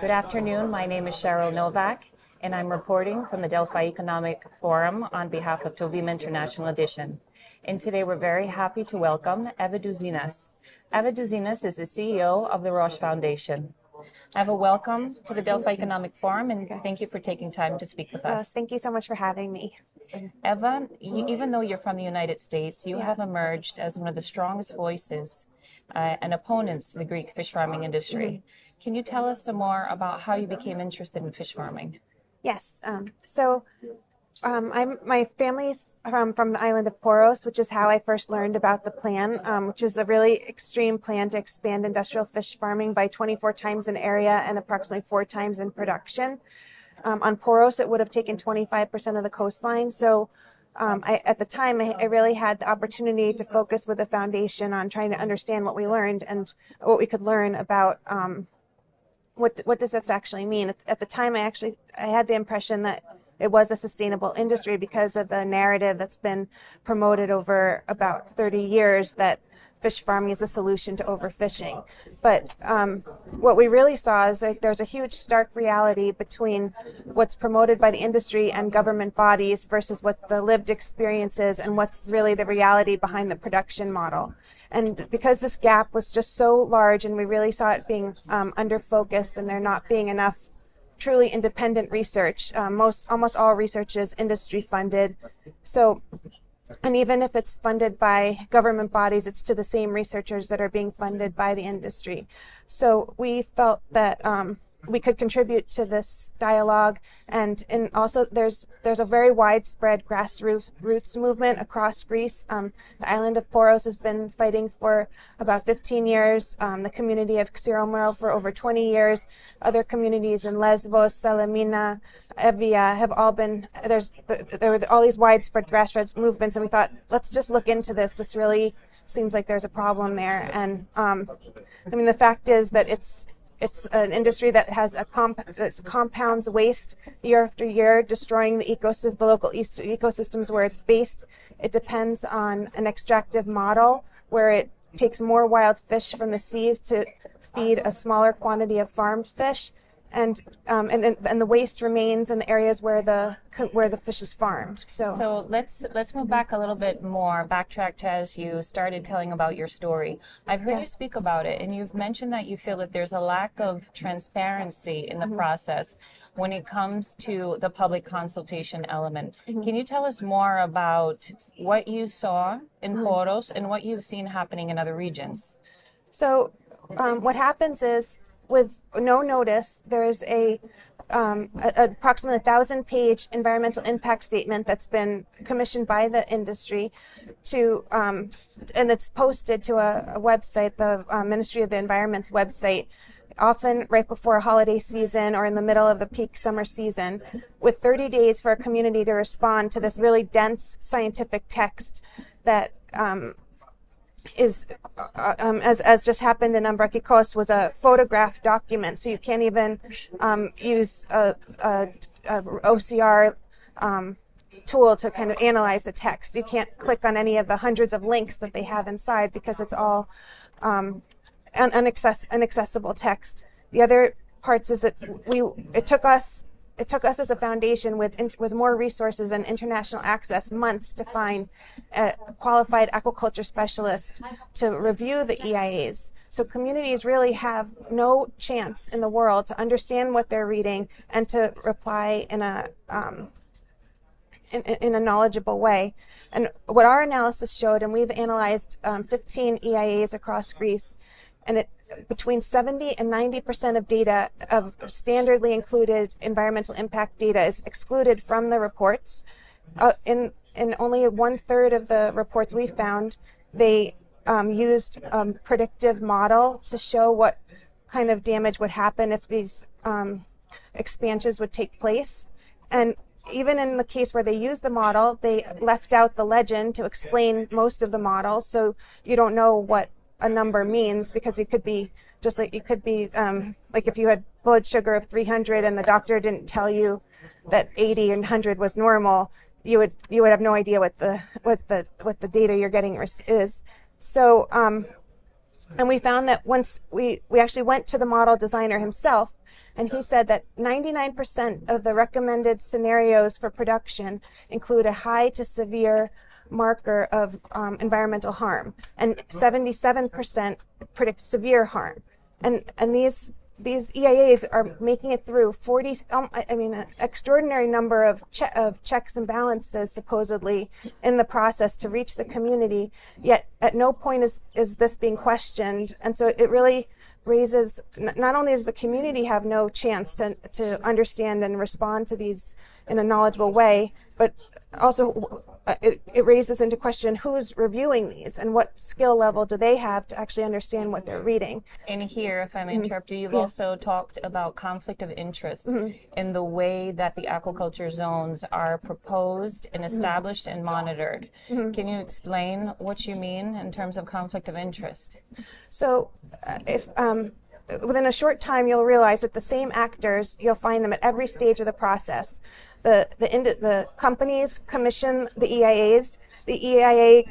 Good afternoon. My name is Cheryl Novak, and I'm reporting from the Delphi Economic Forum on behalf of BHMA International Edition. And today we're very happy to welcome Eva Douzinas. Eva Douzinas is the CEO of the Rausch Foundation. Eva, welcome to the Delphi Economic Forum, and thank you for taking time to speak with us. Thank you so much for having me. Eva, even though you're from the United States, you have emerged as one of the strongest voices and opponents to the Greek fish farming industry. Can you tell us some more about how you became interested in fish farming? Yes. My family's from the island of Poros, which is how I first learned about the plan, which is a really extreme plan to expand industrial fish farming by 24 times in area and approximately 4 times in production. On Poros, it would have taken 25% of the coastline. So at the time, I really had the opportunity to focus with the foundation on trying to understand what we learned and what we could learn about what does this actually mean. At the time, I had the impression that it was a sustainable industry because of the narrative that's been promoted over about 30 years that fish farming is a solution to overfishing. But what we really saw is that there's a huge stark reality between what's promoted by the industry and government bodies versus what the lived experience is and what's really the reality behind the production model. And because this gap was just so large and we really saw it being under-focused and there not being enough truly independent research, almost all research is industry funded. And even if it's funded by government bodies, it's to the same researchers that are being funded by the industry. So we felt that we could contribute to this dialogue, and also there's a very widespread grassroots movement across Greece. The island of Poros has been fighting for about 15 years. The community of Xyromyl for over 20 years. Other communities in Lesbos, Salamina, Evia have all been there were all these widespread grassroots movements, and we thought, let's just look into this. This really seems like there's a problem there, and the fact is that it's an industry that has compounds waste year after year, destroying the local ecosystems where it's based. It depends on an extractive model where it takes more wild fish from the seas to feed a smaller quantity of farmed fish, and the waste remains in the areas where the fish is farmed. So let's move back a little bit more, backtrack to as you started telling about your story. I've heard you speak about it, and you've mentioned that you feel that there's a lack of transparency in the process when it comes to the public consultation element. Can you tell us more about what you saw in Poros and what you've seen happening in other regions? So what happens is, with no notice, there's approximately 1,000-page environmental impact statement that's been commissioned by the industry and it's posted to a website, the Ministry of the Environment's website, often right before a holiday season or in the middle of the peak summer season, with 30 days for a community to respond to this really dense scientific text that is, as just happened in Ambrakikos, was a photograph document. So you can't even use a OCR tool to kind of analyze the text. You can't click on any of the hundreds of links that they have inside because it's all inaccessible text. The other parts is that it took us as a foundation with more resources and international access months to find a qualified aquaculture specialist to review the EIAs. So communities really have no chance in the world to understand what they're reading and to reply in a knowledgeable way. And what our analysis showed, and we've analyzed 15 EIAs across Greece, and between 70 and 90% of data of standardly included environmental impact data is excluded from the reports. In only 1/3 of the reports we found, they used a predictive model to show what kind of damage would happen if these expansions would take place. And even in the case where they used the model, they left out the legend to explain most of the model, so you don't know what a number means, because it could be just like like if you had blood sugar of 300 and the doctor didn't tell you that 80 and 100 was normal, you would have no idea what the data you're getting is. So And we found that once we actually went to the model designer himself, and he said that 99% of the recommended scenarios for production include a high to severe marker of environmental harm, and 77% predict severe harm. And these EIAs are making it through 40, an extraordinary number of checks and balances supposedly in the process to reach the community, yet at no point is this being questioned. And so it really raises, not only does the community have no chance to understand and respond to these in a knowledgeable way, but also it raises into question who's reviewing these and what skill level do they have to actually understand what they're reading. And here, if I may interrupt you, you've also talked about conflict of interest in the way that the aquaculture zones are proposed and established and monitored. Can you explain what you mean in terms of conflict of interest? So if within a short time, you'll realize that the same actors, you'll find them at every stage of the process. The companies commission the EIAs. The EIA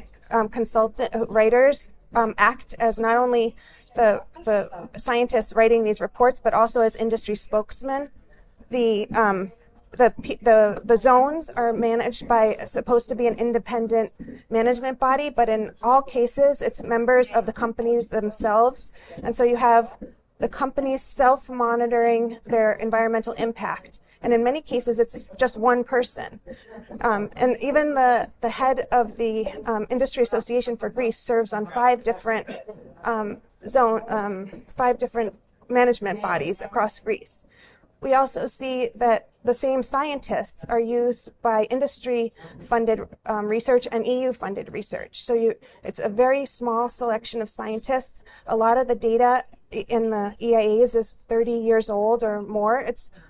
consultant writers act as not only the scientists writing these reports, but also as industry spokesmen. The zones are managed by supposed to be an independent management body, but in all cases, it's members of the companies themselves. And so you have the companies self-monitoring their environmental impact. And in many cases, it's just one person. And even the head of the Industry Association for Greece serves on 5 different 5 different management bodies across Greece. We also see that the same scientists are used by industry-funded research and EU-funded research. So it's a very small selection of scientists. A lot of the data in the EIAs is 30 years old or more.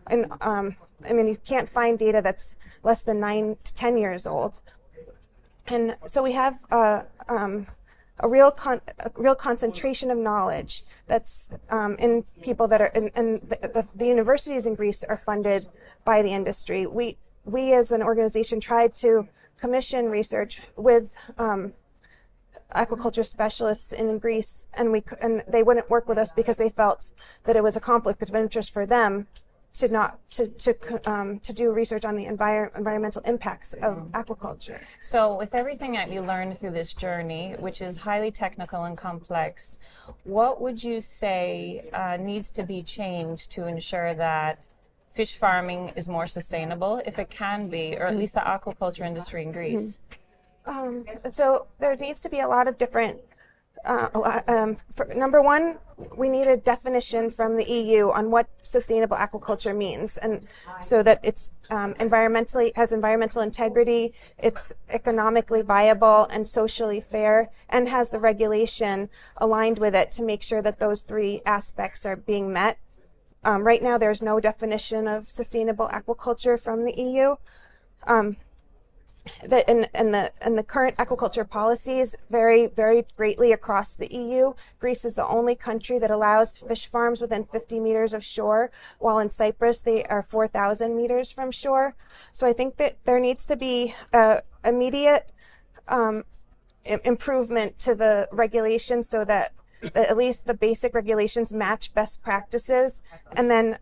You can't find data that's less than 9 to 10 years old. And so we have a real concentration of knowledge that's in people that are and the universities in Greece are funded by the industry. We as an organization tried to commission research with aquaculture specialists in Greece, and they wouldn't work with us because they felt that it was a conflict of interest for them to do research on the environmental impacts of aquaculture. So with everything that you learned through this journey, which is highly technical and complex, what would you say needs to be changed to ensure that fish farming is more sustainable, if it can be, or at least the aquaculture industry in Greece? So there needs to be a lot of different number one, we need a definition from the EU on what sustainable aquaculture means, and so that it's has environmental integrity, it's economically viable and socially fair, and has the regulation aligned with it to make sure that those 3 aspects are being met. Right now, there's no definition of sustainable aquaculture from the EU. The current aquaculture policies vary very greatly across the EU. Greece is the only country that allows fish farms within 50 meters of shore, while in Cyprus they are 4,000 meters from shore. So I think that there needs to be immediate improvement to the regulation so that at least the basic regulations match best practices, and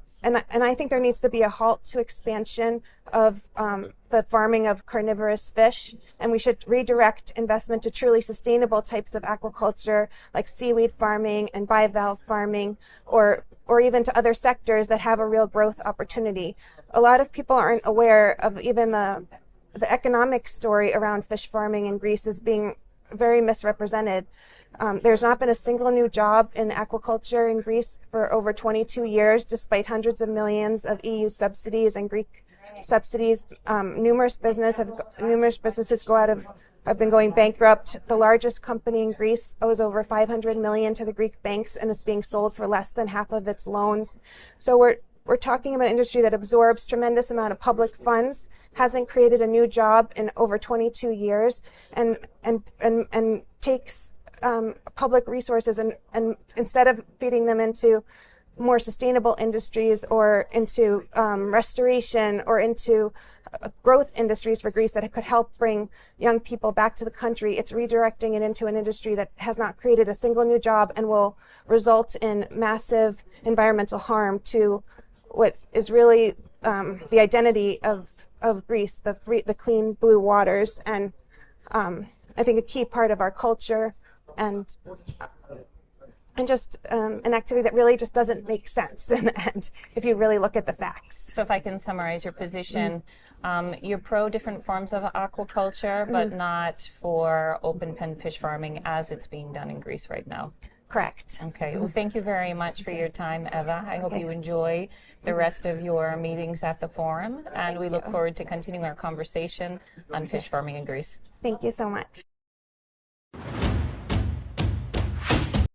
I think there needs to be a halt to expansion of the farming of carnivorous fish, and we should redirect investment to truly sustainable types of aquaculture like seaweed farming and bivalve farming, or even to other sectors that have a real growth opportunity. A lot of people aren't aware of even the economic story around fish farming in Greece is being very misrepresented. There's not been a single new job in aquaculture in Greece for over 22 years, despite hundreds of millions of EU subsidies and Greek subsidies. Numerous businesses have been going bankrupt. The largest company in Greece owes over 500 million to the Greek banks and is being sold for less than half of its loans. So we're talking about an industry that absorbs tremendous amount of public funds, hasn't created a new job in over 22 years, and takes public resources and instead of feeding them into more sustainable industries or into restoration or into growth industries for Greece that could help bring young people back to the country. It's redirecting it into an industry that has not created a single new job and will result in massive environmental harm to what is really the identity of Greece, the clean blue waters, and I think a key part of our culture, and just an activity that really just doesn't make sense in the end if you really look at the facts. So if I can summarize your position, you're pro different forms of aquaculture, but not for open pen fish farming as it's being done in Greece right now. Correct. Okay. Well, thank you very much for your time, Eva. I hope you enjoy the rest of your meetings at the forum, and we look forward to continuing our conversation on fish farming in Greece. Thank you so much.